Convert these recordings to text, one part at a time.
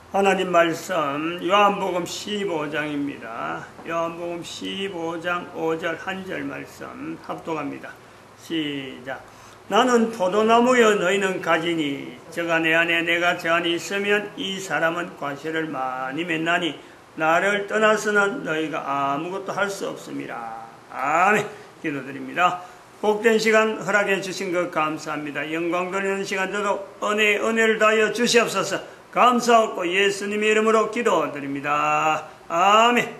하나님 말씀 요한복음 15장입니다. 요한복음 15장 5절 1절 말씀 합독합니다. 시작. 나는 포도나무여 너희는 가지니 저가 내 안에 내가 저 안에 있으면 이 사람은 과실을 많이 맺나니 나를 떠나서는 너희가 아무것도 할 수 없습니다. 아멘. 기도드립니다. 복된 시간 허락해 주신 것 감사합니다. 영광 돌리는 시간 저도 은혜를 다하여 주시옵소서. 감사하고 예수님의 이름으로 기도드립니다. 아멘.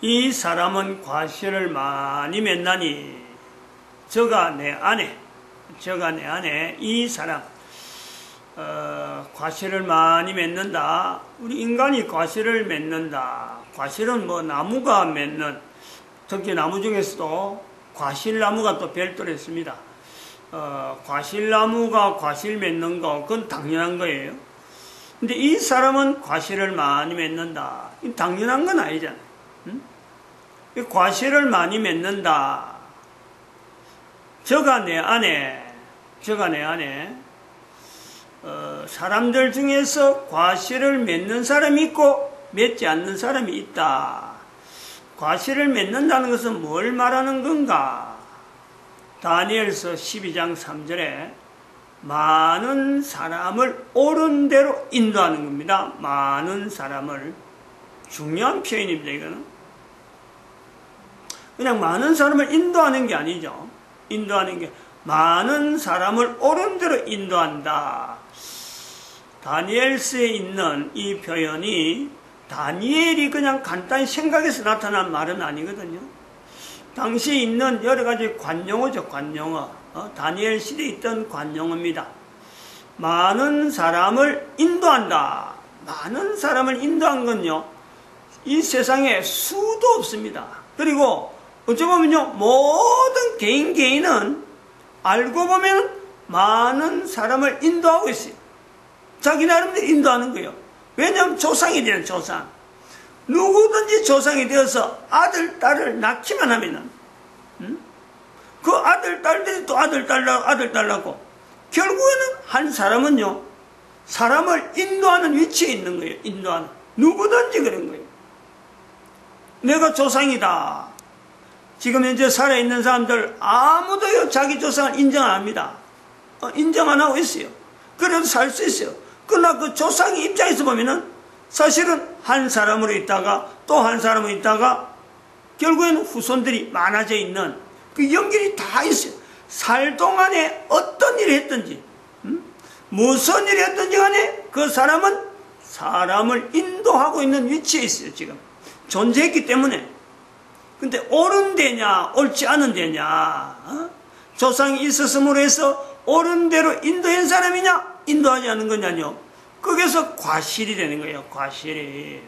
이 사람은 과실을 많이 맺나니 저가 내 안에 이 사람 과실을 많이 맺는다. 우리 인간이 과실을 맺는다. 과실은 뭐 나무가 맺는, 특히 나무 중에서도 과실나무가 또 별도로 있습니다. 과실나무가 과실 맺는 거, 그건 당연한 거예요. 근데 이 사람은 과실을 많이 맺는다. 당연한 건 아니잖아요. 과실을 많이 맺는다. 저가 내 안에 사람들 중에서 과실을 맺는 사람이 있고 맺지 않는 사람이 있다. 과실을 맺는다는 것은 뭘 말하는 건가? 다니엘서 12장 3절에 많은 사람을 옳은 대로 인도하는 겁니다. 많은 사람을. 중요한 표현입니다, 이거는. 그냥 많은 사람을 인도하는 게 아니죠. 인도하는 게 많은 사람을 옳은 대로 인도한다. 다니엘서에 있는 이 표현이 다니엘이 그냥 간단히 생각해서 나타난 말은 아니거든요. 당시에 있는 여러 가지 관용어죠, 관용어. 다니엘 시대에 있던 관용어입니다. 많은 사람을 인도한다. 많은 사람을 인도한 건요, 이 세상에 수도 없습니다. 그리고 어찌 보면요, 모든 개인은 알고 보면 많은 사람을 인도하고 있어요. 자기 나름대로 인도하는 거예요. 왜냐하면 조상이 되는 조상. 누구든지 조상이 되어서 아들, 딸을 낳기만 하면은, 그 아들, 딸들이 또 아들, 딸 낳고, 결국에는 한 사람은요, 사람을 인도하는 위치에 있는 거예요. 인도하는. 누구든지 그런 거예요. 내가 조상이다. 지금 현재 살아있는 사람들 아무도요, 자기 조상을 인정 안 합니다. 인정 안 하고 있어요. 그래도 살 수 있어요. 그러나 그 조상의 입장에서 보면은 사실은 한 사람으로 있다가 또 한 사람으로 있다가 결국에는 후손들이 많아져 있는 그 연결이 다 있어요. 살 동안에 어떤 일을 했든지, 무슨 일을 했든지 간에 그 사람은 사람을 인도하고 있는 위치에 있어요, 지금. 존재했기 때문에. 근데 옳은 데냐, 옳지 않은 데냐, 조상이 있었음으로 해서 옳은 대로 인도한 사람이냐, 인도하지 않은 거냐요. 거기서 과실이 되는 거예요, 과실이.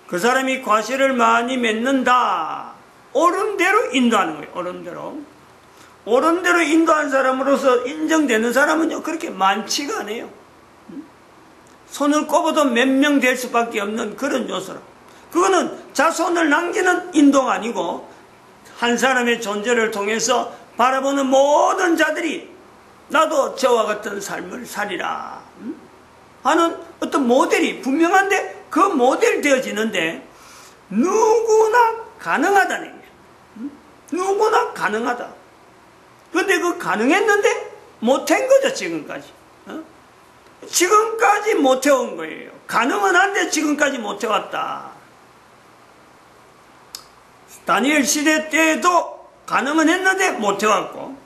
그 사람이 과실을 많이 맺는다. 옳은 대로 인도하는 거예요, 옳은 대로. 옳은 대로 인도한 사람으로서 인정되는 사람은요, 그렇게 많지가 않아요. 손을 꼽아도 몇 명 될 수밖에 없는 그런 요소라. 그거는 자손을 남기는 인도가 아니고, 한 사람의 존재를 통해서 바라보는 모든 자들이 나도 저와 같은 삶을 살리라 하는 어떤 모델이 분명한데, 그 모델이 되어지는데 누구나 가능하다는 거예요. 누구나 가능하다. 근데 그 가능했는데 못한 거죠, 지금까지. 지금까지 못해온 거예요. 가능은 한데 지금까지 못해왔다. 다니엘 시대 때에도 가능은 했는데 못해왔고,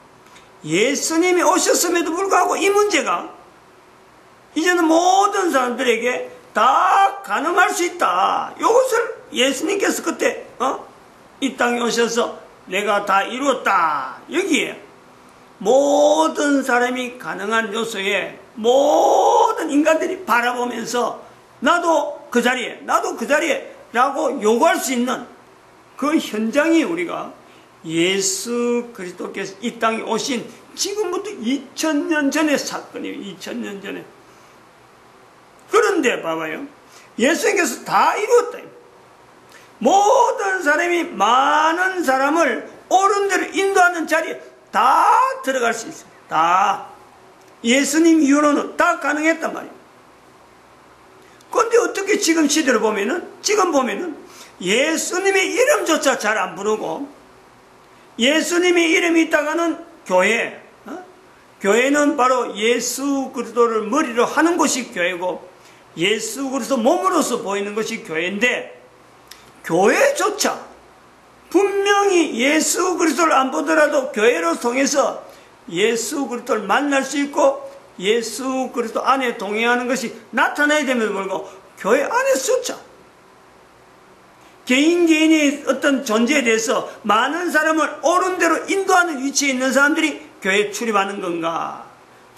예수님이 오셨음에도 불구하고 이 문제가 이제는 모든 사람들에게 다 가능할 수 있다. 이것을 예수님께서 그때 이 땅에 오셔서 내가 다 이루었다. 여기에 모든 사람이 가능한 요소에 모든 인간들이 바라보면서 나도 그 자리에 라고 요구할 수 있는 그 현장이 우리가 예수 그리스도께서 이 땅에 오신 지금부터 2000년 전의 사건이에요. 2000년 전에. 그런데 봐봐요. 예수님께서 다 이루었다. 모든 사람이 많은 사람을 옳은 대로 인도하는 자리에 다 들어갈 수 있어요. 다. 예수님 이후로는 다 가능했단 말이에요. 그런데 어떻게 지금 시대를 보면은, 예수님의 이름조차 잘 안 부르고, 예수님의 이름이 있다가는 교회, 교회는 바로 예수 그리스도를 머리로 하는 것이 교회고, 예수 그리스도 몸으로서 보이는 것이 교회인데, 교회조차 분명히 예수 그리스도를 안 보더라도 교회를 통해서 예수 그리스도를 만날 수 있고 예수 그리스도 안에 동행하는 것이 나타나야 됨에도 불구하고 교회 안에서조차 개인의 어떤 존재에 대해서 많은 사람을 옳은 대로 인도하는 위치에 있는 사람들이 교회에 출입하는 건가?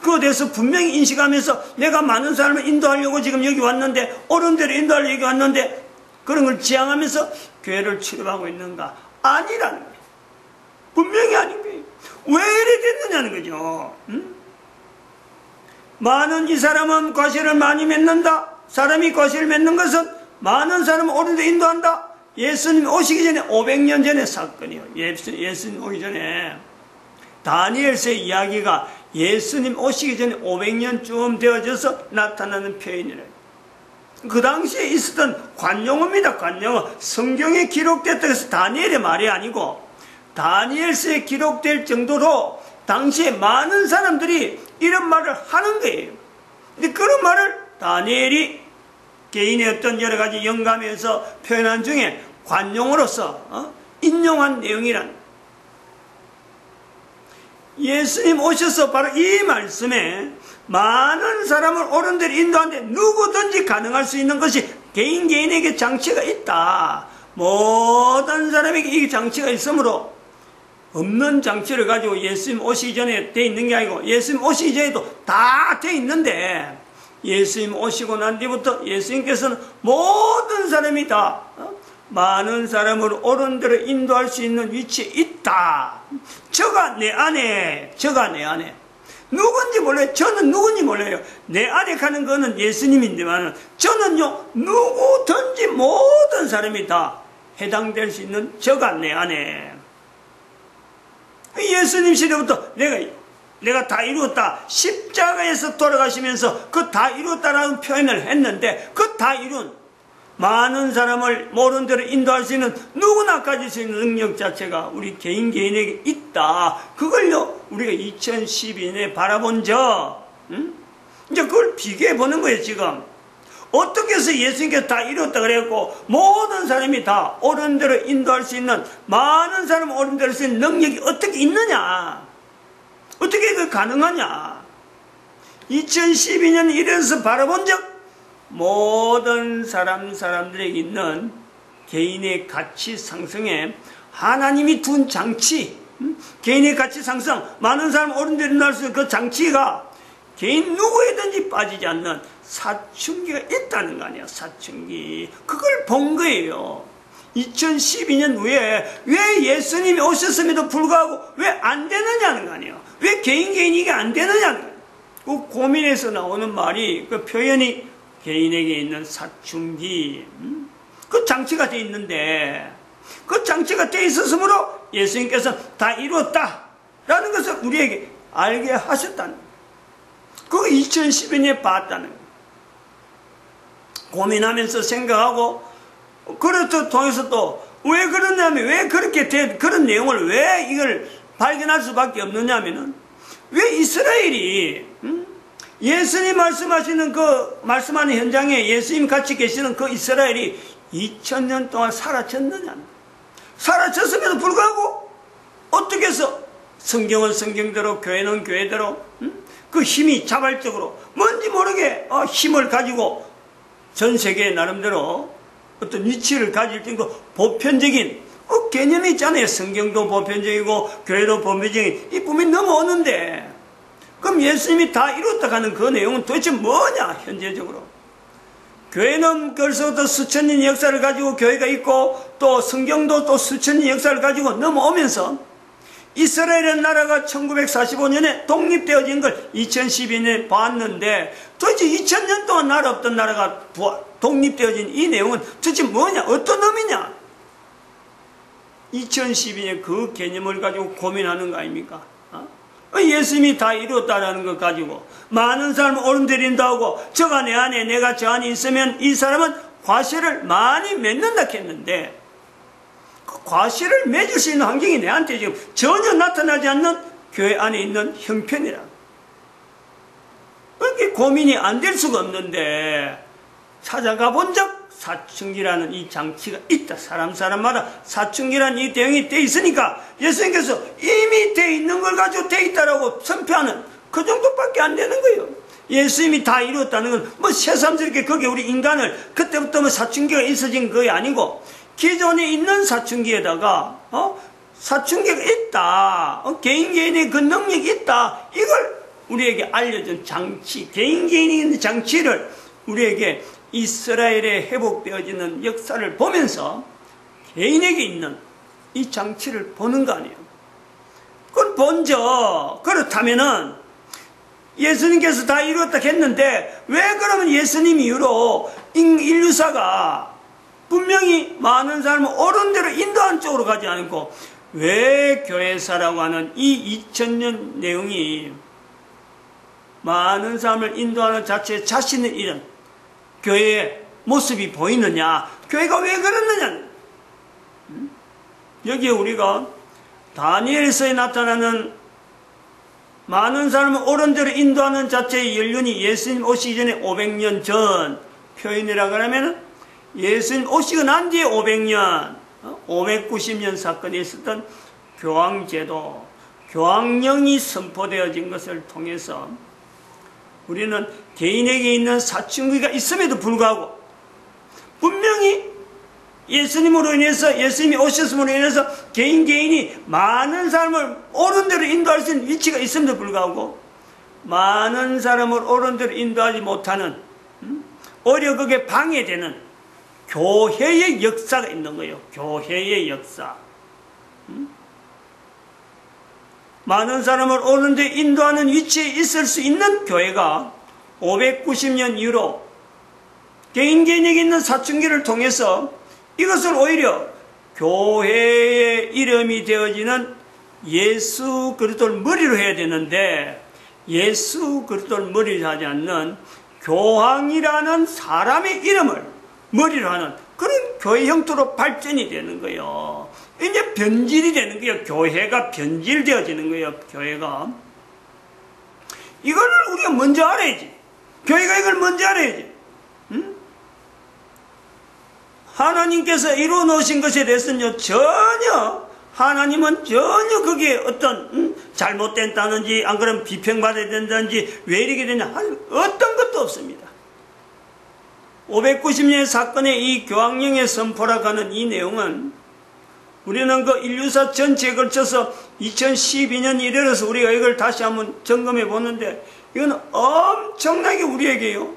그거에 대해서 분명히 인식하면서 내가 많은 사람을 인도하려고 지금 여기 왔는데, 옳은 대로 인도하려고 여기 왔는데 그런 걸 지향하면서 교회를 출입하고 있는가? 아니라는 거예요. 분명히 아닌 거예요. 왜 이래 됐느냐는 거죠. 많은 이 사람은 과실을 많이 맺는다. 사람이 과실을 맺는 것은 많은 사람을 옳은 데 인도한다. 예수님 오시기 전에 500년 전의 사건이에요. 예수님 오기 전에 다니엘서의 이야기가 예수님 오시기 전에 500년쯤 되어져서 나타나는 표현이래요. 그 당시에 있었던 관용어입니다. 관용어. 성경에 기록됐다 해서 다니엘의 말이 아니고 다니엘서에 기록될 정도로 당시에 많은 사람들이 이런 말을 하는 거예요. 근데 그런 말을 다니엘이 개인의 어떤 여러 가지 영감에서 표현한 중에 관용어로서 인용한 내용이란, 예수님 오셔서 바로 이 말씀에 많은 사람을 옳은 대로 인도하는데 누구든지 가능할 수 있는 것이 개인에게 장치가 있다. 모든 사람에게 이 장치가 있으므로 없는 장치를 가지고 예수님 오시기 전에 돼 있는 게 아니고 예수님 오시기 전에도 다 돼 있는데 예수님 오시고 난 뒤부터 예수님께서는 모든 사람이 다 많은 사람을 옳은 대로 인도할 수 있는 위치에 있다. 저가 내 안에, 누군지 몰라요. 저는 누군지 몰라요. 내 안에 가는 거는 예수님인데만 저는요, 누구든지 모든 사람이 다 해당될 수 있는 저가 내 안에. 예수님 시대부터 내가 다 이루었다. 십자가에서 돌아가시면서 그 다 이루었다라는 표현을 했는데 그 다 이룬 많은 사람을 옳은 대로 인도할 수 있는 누구나 가질 수 있는 능력 자체가 우리 개인에게 있다. 그걸요 우리가 2012년에 바라본 이제 그걸 비교해 보는 거예요. 지금 어떻게 해서 예수님께서 다 이뤘다 그랬고 모든 사람이 다 옳은 대로 인도할 수 있는, 많은 사람을 옳은 대로 할 수 있는 능력이 어떻게 있느냐, 어떻게 그 가능하냐. 2012년 이래서 바라본 적 모든 사람들에게 있는 개인의 가치 상승에 하나님이 둔 장치, 개인의 가치 상승, 많은 사람 옳은 대로 인도할 수 있는 그 장치가 개인 누구에든지 빠지지 않는 사춘기가 있다는 거 아니야. 사춘기. 그걸 본 거예요. 2012년 후에 왜 예수님이 오셨음에도 불구하고 왜 안 되느냐는 거 아니에요. 왜 개인 이게 안 되느냐는 거예요. 그 고민에서 나오는 말이, 그 표현이 개인에게 있는 사춘기, 그 장치가 돼 있는데 그 장치가 돼 있었으므로 예수님께서 다 이루었다라는 것을 우리에게 알게 하셨다는 거예요. 그거 2012년에 봤다는 거예요. 고민하면서 생각하고 그렇다 통해서 또 왜 그러냐면, 왜 그렇게 그런 내용을 왜 이걸 발견할 수밖에 없느냐면은, 왜 이스라엘이 예수님 말씀하시는 그 말씀하는 현장에 예수님 같이 계시는 그 이스라엘이 2000년 동안 사라졌느냐. 사라졌음에도 불구하고 어떻게 해서 성경은 성경대로 교회는 교회대로 그 힘이 자발적으로 뭔지 모르게 힘을 가지고 전 세계에 나름대로 어떤 위치를 가질 정도 보편적인 개념이 있잖아요. 성경도 보편적이고 교회도 보편적인 이 꿈이 넘어오는데, 그럼 예수님이 다 이뤘다 하는 그 내용은 도대체 뭐냐. 현재적으로 교회는 벌써부터 수천 년 역사를 가지고 교회가 있고 또 성경도 또 수천 년 역사를 가지고 넘어오면서 이스라엘의 나라가 1945년에 독립되어진 걸 2012년에 봤는데, 도대체 2000년 동안 나라 없던 나라가 독립되어진 이 내용은 도대체 뭐냐, 어떤 의미냐. 2012년 그 개념을 가지고 고민하는 거 아닙니까? 예수님이 다 이루었다라는 것 가지고 많은 사람을 오른데린다 하고 저가 내 안에 내가 저 안에 있으면 이 사람은 과실을 많이 맺는다 했는데 그 과실을 맺을 수 있는 환경이 내한테 지금 전혀 나타나지 않는 교회 안에 있는 형편이라. 그렇게 고민이 안 될 수가 없는데 찾아가 본 적 사춘기라는 이 장치가 있다. 사람마다 사춘기라는 이 대응이 돼 있으니까 예수님께서 이미 돼 있는 걸 가지고 돼 있다라고 선포하는 그 정도밖에 안 되는 거예요. 예수님이 다 이루었다는 건 뭐 새삼스럽게 거기에 우리 인간을 그때부터 뭐 사춘기가 있어진 거이 아니고 기존에 있는 사춘기에다가 사춘기가 있다. 개인의 그 능력이 있다. 이걸 우리에게 알려준 장치, 개인이 있는 장치를 우리에게 이스라엘에 회복되어지는 역사를 보면서 개인에게 있는 이 장치를 보는 거 아니에요. 그건 먼저 그렇다면은 예수님께서 다 이루었다 했는데 왜 그러면 예수님 이후로 인류사가 분명히 많은 사람을 옳은 대로 인도하는 쪽으로 가지 않고 왜 교회사라고 하는 이 2000년 내용이 많은 사람을 인도하는 자체에 자신을 잃은 교회의 모습이 보이느냐, 교회가 왜 그렇느냐. 여기에 우리가 다니엘서에 나타나는 많은 사람을 옳은 대로 인도하는 자체의 연륜이 예수님 오시기 전에 500년 전 표현이라고 하면 예수님 오시고 난 뒤에 500년, 590년 사건에 있었던 교황제도, 교황령이 선포되어진 것을 통해서 우리는 개인에게 있는 사춘기가 있음에도 불구하고 분명히 예수님으로 인해서 예수님이 오셨음으로 인해서 개인이 많은 사람을 옳은 대로 인도할 수 있는 위치가 있음에도 불구하고 많은 사람을 옳은 대로 인도하지 못하는 오히려 그게 방해되는 교회의 역사가 있는 거예요. 교회의 역사. 많은 사람을 옳은 데 인도하는 위치에 있을 수 있는 교회가 590년 이후로 개인에게 있는 사춘기를 통해서 이것을 오히려 교회의 이름이 되어지는 예수 그리스도를 머리로 해야 되는데 예수 그리스도를 머리로 하지 않는 교황이라는 사람의 이름을 머리로 하는 그런 교회 형태로 발전이 되는 거예요. 이제 변질이 되는 거예요. 교회가 변질되어지는 거예요. 교회가. 이거를 우리가 먼저 알아야지. 교회가 이걸 먼저 알아야지. 응? 하나님께서 이루어 놓으신 것에 대해서는요, 하나님은 전혀 그게 어떤, 잘못된다든지, 안 그러면 비평받아야 된다든지, 왜 이렇게 되냐, 어떤 것도 없습니다. 590년의 사건의 이 교황령의 선포라고 하는 이 내용은 우리는 그 인류사 전체에 걸쳐서 2012년 이래서 우리가 이걸 다시 한번 점검해 보는데 이건 엄청나게 우리에게요.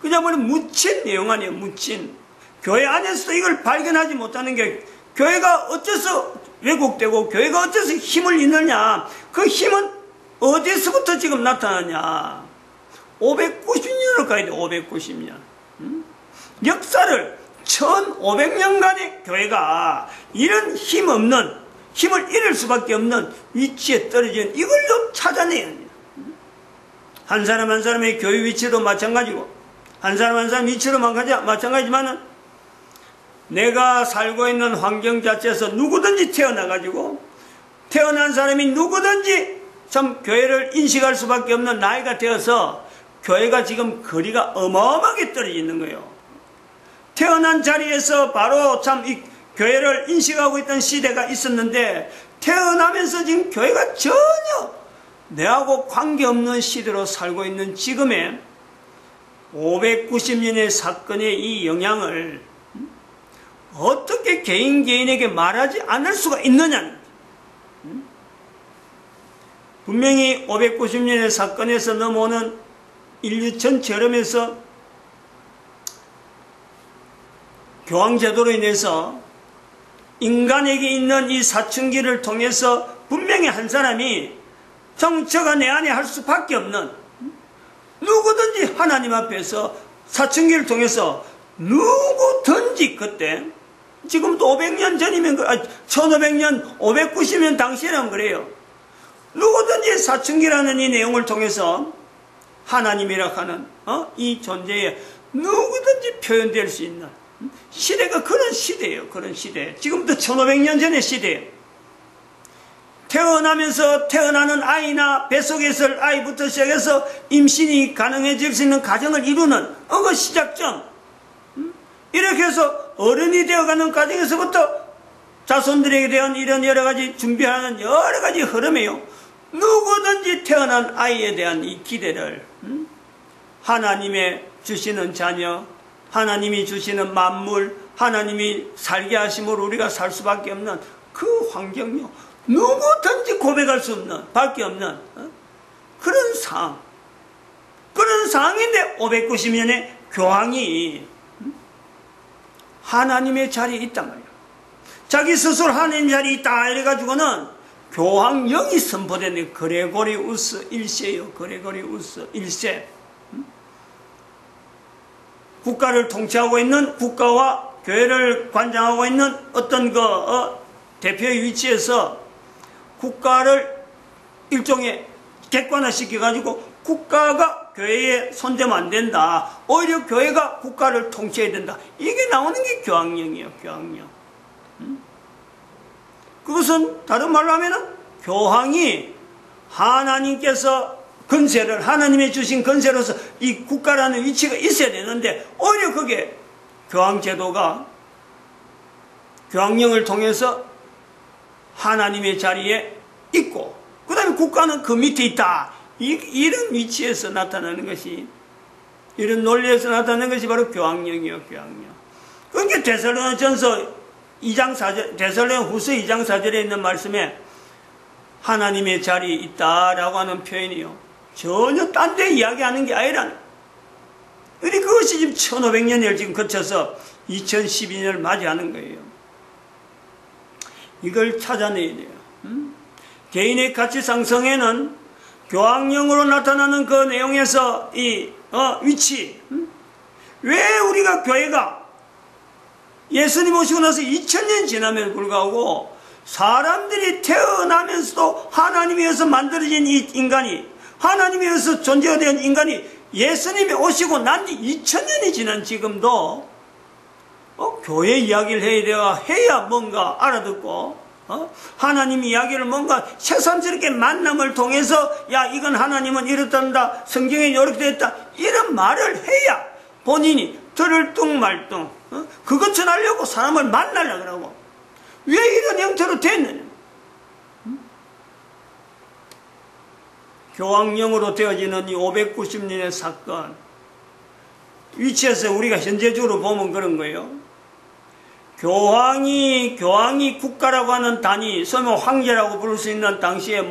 그냥 뭐는 묻힌 내용 아니에요. 묻힌. 교회 안에서도 이걸 발견하지 못하는 게 교회가 어째서 왜곡되고 교회가 어째서 힘을 잃느냐. 그 힘은 어디서부터 지금 나타나냐. 590년으로 가야 돼. 590년. 역사를 1500년간의 교회가 이런 힘을 잃을 수밖에 없는 위치에 떨어지는 이걸 좀 찾아내야 합니다. 한 사람 한 사람의 교회 위치도 마찬가지고 한 사람 한 사람 위치도 마찬가지지만 내가 살고 있는 환경 자체에서 누구든지 태어난 사람이 누구든지 참 교회를 인식할 수밖에 없는 나이가 되어서 교회가 지금 거리가 어마어마하게 떨어져 있는 거예요. 태어난 자리에서 바로 참 이 교회를 인식하고 있던 시대가 있었는데 태어나면서 지금 교회가 전혀 내하고 관계없는 시대로 살고 있는 지금의 590년의 사건의 이 영향을 어떻게 개인에게 말하지 않을 수가 있느냐. 분명히 590년의 사건에서 넘어오는 인류 전체 흐름에서 교황제도로 인해서 인간에게 있는 이 사춘기를 통해서 분명히 한 사람이 정처가 내 안에 할 수밖에 없는 누구든지 하나님 앞에서 사춘기를 통해서 누구든지 그때 지금도 500년 전이면 1500년 590년 당시에는 그래요. 누구든지 사춘기라는 이 내용을 통해서 하나님이라 하는 이 존재에 누구든지 표현될 수 있는 시대가 그런 시대예요. 그런 시대. 지금부터 1500년 전의 시대예요. 태어나면서 태어나는 아이나 뱃속에 있을 아이부터 시작해서 임신이 가능해질 수 있는 가정을 이루는 그 시작점. 이렇게 해서 어른이 되어가는 과정에서부터 자손들에게 대한 이런 여러 가지 준비하는 여러 가지 흐름이에요. 누구든지 태어난 아이에 대한 이 기대를 하나님의 주시는 자녀, 하나님이 주시는 만물, 하나님이 살게 하심으로 우리가 살 수밖에 없는 그 환경요. 누구든지 고백할 수 없는, 밖에 없는 그런 상황. 그런 상황인데 590년의 교황이 하나님의 자리에 있단 말이에요. 자기 스스로 하나님 자리에 있다 이래가지고는 교황령이 선포되는 그레고리우스 1세예요. 그레고리우스 1세. 국가를 통치하고 있는, 국가와 교회를 관장하고 있는 어떤 대표의 위치에서 국가를 일종의 객관화시켜가지고 국가가 교회에 손대면 안 된다. 오히려 교회가 국가를 통치해야 된다. 이게 나오는 게 교황령이에요. 교황령. 그것은 다른 말로 하면은 교황이 하나님께서 건세를, 하나님이 주신 건세로서 이 국가라는 위치가 있어야 되는데 오히려 그게 교황제도가 교황령을 통해서 하나님의 자리에 있고 그 다음에 국가는 그 밑에 있다. 이런 위치에서 나타나는 것이, 이런 논리에서 나타나는 것이 바로 교황령이에요. 교황령. 그러니까 데살로니가전서 2장 4절, 데살로니가후서 2장 4절에 있는 말씀에 하나님의 자리에 있다라고 하는 표현이요. 전혀 딴 데 이야기하는 게 아니라, 그러니 그것이 지금 1500년을 지금 거쳐서 2012년을 맞이하는 거예요. 이걸 찾아내야 돼요. 개인의 가치 상승에는 교황령으로 나타나는 그 내용에서 이 위치, 왜 우리가 교회가 예수님 오시고 나서 2000년 지남에도 불구하고 사람들이 태어나면서도 하나님에 의해서 만들어진 이 인간이, 하나님에 의해서 존재가 된 인간이 예수님이 오시고 난 지 2000년이 지난 지금도 교회 이야기를 해야 뭔가 알아듣고 하나님 이야기를 뭔가 새삼스럽게 만남을 통해서 야 이건 하나님은 이렇단다, 성경에 이렇게 됐다, 이런 말을 해야 본인이 들을 뚱 말 뚱 그것 전하려고 사람을 만나려고 그러고 왜 이런 형태로 됐느냐. 교황령으로 되어지는 이 590년의 사건 위치에서 우리가 현재적으로 보면 그런 거예요. 교황이 국가라고 하는 단위, 소위 황제라고 부를 수 있는 당시에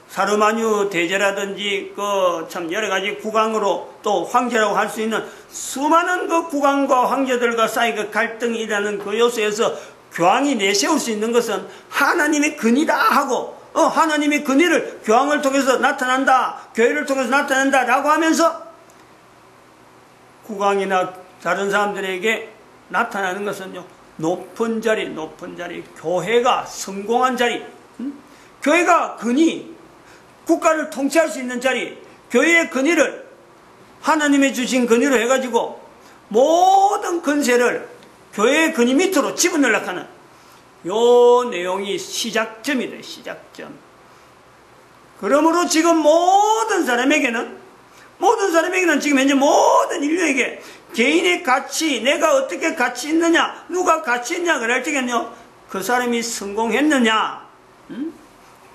사르마뉴 대제라든지 참 여러 가지 국왕으로 또 황제라고 할 수 있는 수많은 그 국왕과 황제들과 사이 그 갈등이라는 그 요소에서 교황이 내세울 수 있는 것은 하나님의 근이다 하고 하나님의 근위를 교황을 통해서 나타난다, 교회를 통해서 나타난다 라고 하면서 국왕이나 다른 사람들에게 나타나는 것은요, 높은 자리, 교회가 성공한 자리, 교회가 근위, 국가를 통치할 수 있는 자리, 교회의 근위를 하나님이 주신 근위로 해가지고 모든 근세를 교회의 근위 밑으로 집어넣으려고 하는 요 내용이 시작점이다. 시작점. 그러므로 지금 모든 사람에게는 지금 현재 모든 인류에게 개인의 가치, 내가 어떻게 가치 있느냐, 누가 가치 있냐 그럴 때는요, 그 사람이 성공했느냐.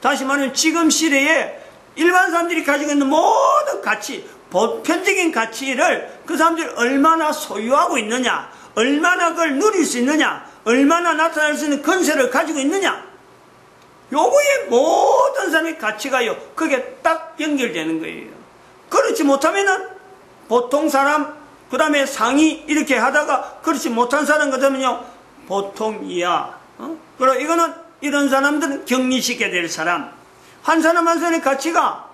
다시 말하면 지금 시대에 일반 사람들이 가지고 있는 모든 가치, 보편적인 가치를 그 사람들이 얼마나 소유하고 있느냐, 얼마나 그걸 누릴 수 있느냐, 얼마나 나타날 수 있는 건세를 가지고 있느냐, 요거에 모든 사람의 가치가요, 그게 딱 연결되는 거예요. 그렇지 못하면은 보통 사람, 그 다음에 상위 이렇게 하다가 그렇지 못한 사람 그러면요 보통 이하. 그리고 이거는 이런 사람들은 격리시켜야 될 사람. 한 사람 한 사람의 가치가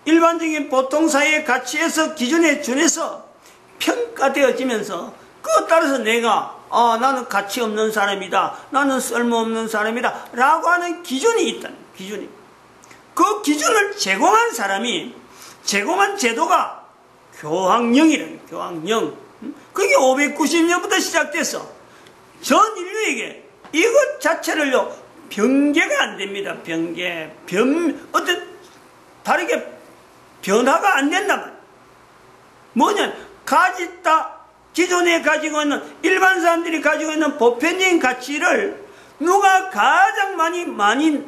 일반적인 보통 사회의 가치에서 기준에 준해서 평가되어지면서 그것 따라서 내가 나는 가치 없는 사람이다, 나는 쓸모없는 사람이다 라고 하는 기준이 있다는 기준이. 그 기준을 제공한 사람이 제공한 제도가 교황령이라는 교황령. 그게 590년부터 시작돼서 전 인류에게 이것 자체를요 변개가 안 됩니다. 어떤 다르게 변화가 안 된다면 뭐냐, 기존에 가지고 있는 일반 사람들이 가지고 있는 보편적인 가치를 누가 가장 많이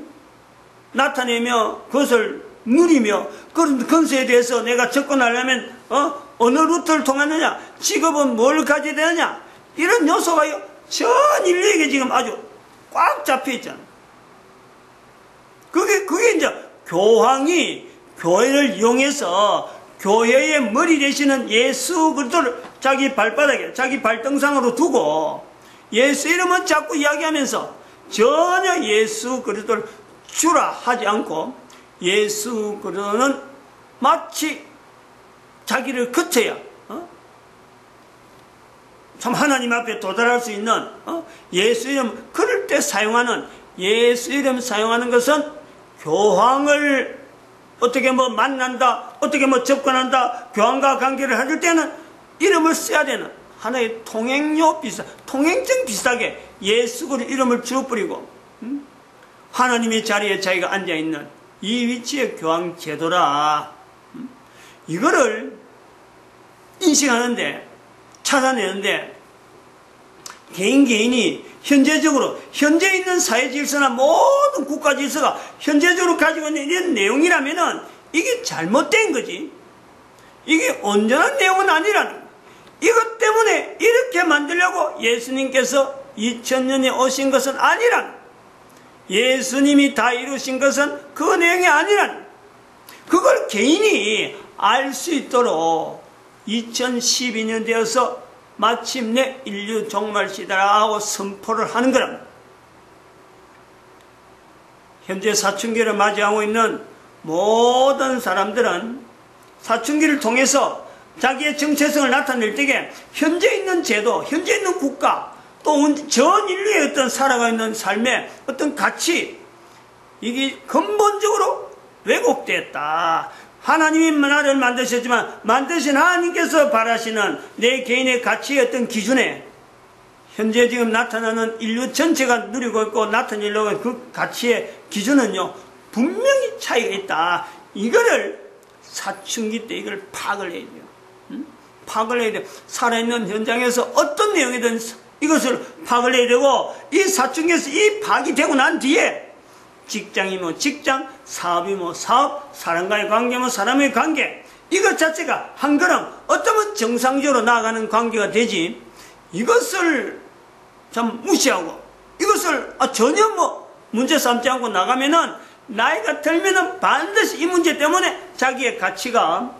나타내며 그것을 누리며 그런 건설에 대해서 내가 접근하려면 어느 루트를 통하느냐, 직업은 뭘 가져야 되느냐, 이런 요소가 전 인류에게 지금 아주 꽉 잡혀 있잖아. 그게 이제 교황이 교회를 이용해서 교회의 머리 되시는 예수 그리스도를 자기 발바닥에, 자기 발등상으로 두고 예수 이름은 자꾸 이야기하면서 전혀 예수 그리스도를 주라 하지 않고 예수 그리스도는 마치 자기를 거쳐야 참 하나님 앞에 도달할 수 있는 예수 이름, 그럴 때 사용하는 예수 이름 사용하는 것은 교황을 어떻게 만난다, 어떻게 접근한다, 교황과 관계를 하실 때는 이름을 써야 되는 하나의 통행증 비슷하게 예수 그리스도 이름을 주어버리고 하나님의 자리에 자기가 앉아있는 이 위치의 교황 제도라. 이거를 인식하는데, 찾아내는데 개인이 현재적으로 현재 있는 사회 질서나 모든 국가 질서가 현재적으로 가지고 있는 이런 내용이라면은 이게 잘못된 거지. 이게 온전한 내용은 아니라는 거야. 이것 때문에 이렇게 만들려고 예수님께서 2000년에 오신 것은 아니라는 거야. 예수님이 다 이루신 것은 그 내용이 아니라는 거야. 그걸 개인이 알 수 있도록 2012년 되어서 마침내 인류 종말시대라 하고 선포를 하는 거랍니다. 현재 사춘기를 맞이하고 있는 모든 사람들은 사춘기를 통해서 자기의 정체성을 나타낼 때에 현재 있는 제도, 현재 있는 국가, 또 전 인류의 어떤 살아가는 삶의 어떤 가치, 이게 근본적으로 왜곡됐다. 하나님이 나를 만드셨지만 만드신 하나님께서 바라시는 내 개인의 가치의 어떤 기준에 현재 지금 나타나는 인류 전체가 누리고 있고 나타내려고 하는 그 가치의 기준은요 분명히 차이가 있다. 이거를 사춘기 때 이걸 파악을 해야 돼요. 파악을 해야 돼요. 살아있는 현장에서 어떤 내용이든 이것을 파악을 해야 되고, 이 사춘기에서 이 파악이 되고 난 뒤에 직장이면 직장, 사업이면 사업, 사람과의 관계면 사람의 관계, 이것 자체가 한 걸음 어쩌면 정상적으로 나아가는 관계가 되지, 이것을 참 무시하고 이것을 전혀 문제 삼지 않고 나가면은 나이가 들면은 반드시 이 문제 때문에 자기의 가치가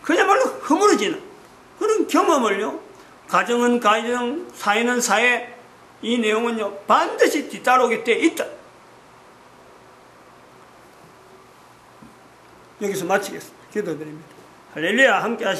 그야말로 허물어지는 그런 경험을요, 가정은 가정, 사회는 사회, 이 내용은요 반드시 뒤따라오게 돼 있다. 여기서 마치겠습니다. 기도드립니다. 할렐루야. 함께 하시죠.